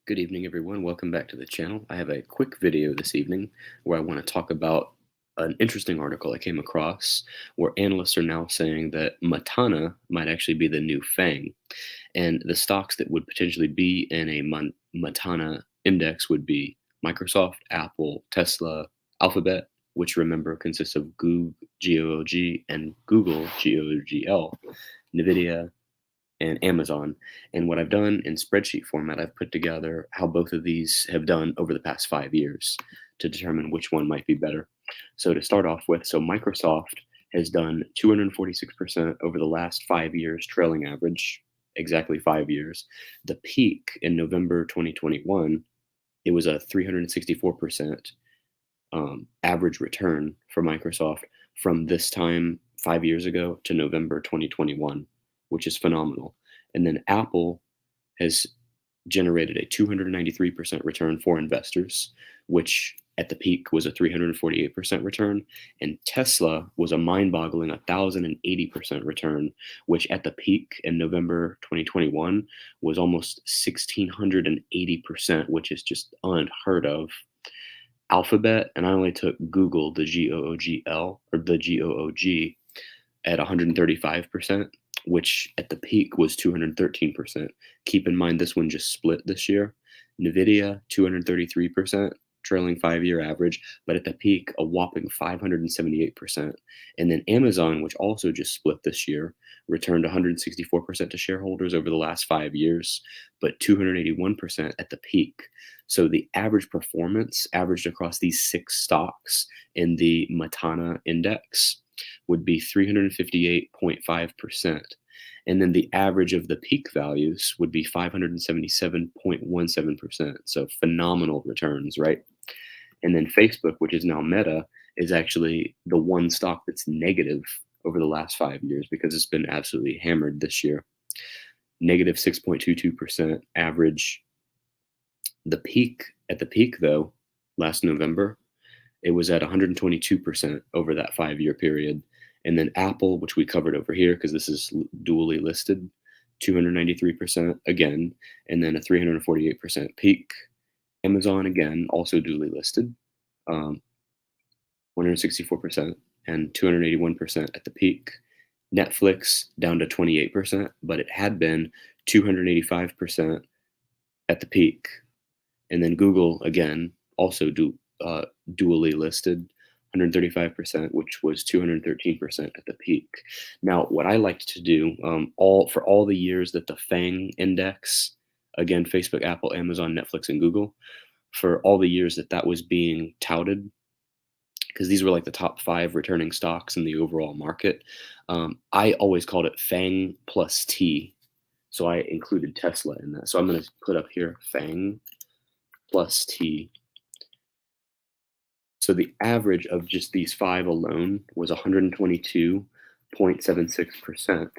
Good evening, everyone. Welcome back to the channel. I have a quick video this evening where I want to talk about an interesting article I came across where analysts are now saying that Matana might actually be the new FAANG. And the stocks that would potentially be in a Matana index would be Microsoft, Apple, Tesla, Alphabet, which remember consists of Goog, G-O-O-G, and Google, G-O-O-G-L, NVIDIA, and Amazon. And what I've done in spreadsheet format, I've put together how both of these have done over the past 5 years to determine which one might be better. So to start off with, so Microsoft has done 246% over the last 5 years, trailing average, exactly 5 years. The peak in November 2021, it was a 364% average return for Microsoft from this time 5 years ago to November 2021, which is phenomenal. And then Apple has generated a 293% return for investors, which at the peak was a 348% return. And Tesla was a mind boggling 1,080% return, which at the peak in November 2021 was almost 1,680%, which is just unheard of. Alphabet, and I only took Google, the G-O-O-G-L, or the G-O-O-G, at 135%, which at the peak was 213%. Keep in mind this one just split this year. NVIDIA, 233%, trailing 5-year average, but at the peak, a whopping 578%. And then Amazon, which also just split this year, returned 164% to shareholders over the last 5 years, but 281% at the peak. So the average performance averaged across these 6 stocks in the Matana index would be 358.5%. And then the average of the peak values would be 577.17%. So phenomenal returns, right? And then Facebook, which is now Meta, is actually the one stock that's negative over the last 5 years because it's been absolutely hammered this year. Negative 6.22% average. At the peak though, last November, it was at 122% over that 5-year period. And then Apple, which we covered over here because this is dually listed, 293% again, and then a 348% peak. Amazon, again, also duly listed, 164% and 281% at the peak. Netflix down to 28%, but it had been 285% at the peak. And then Google, again, also dually listed, 135%, which was 213% at the peak. Now, what I like to do, for all the years that the FAANG index, again, Facebook, Apple, Amazon, Netflix, and Google, for all the years that was being touted, because these were like the top 5 returning stocks in the overall market, I always called it FAANG plus T. So I included Tesla in that. So I'm going to put up here FAANG plus T. So the average of just these 5 alone was 122.76%.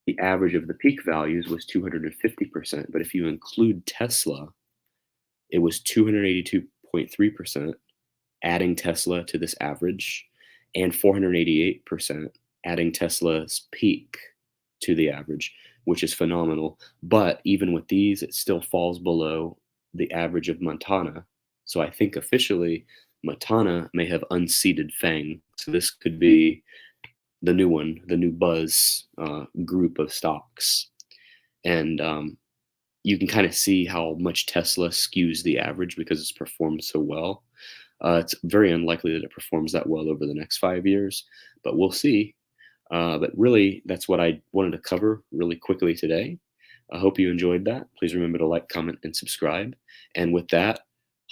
The average of the peak values was 250%. But if you include Tesla, it was 282.3%, adding Tesla to this average, and 488%, adding Tesla's peak to the average, which is phenomenal. But even with these, it still falls below the average of Matana. So I think officially Matana may have unseated FAANG. So this could be the new one, the new buzz group of stocks. And you can kind of see how much Tesla skews the average because it's performed so well. It's very unlikely that it performs that well over the next 5 years, but we'll see. But really, that's what I wanted to cover really quickly today. I hope you enjoyed that. Please remember to like, comment, and subscribe. And with that,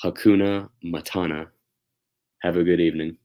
Hakuna Matana. Have a good evening.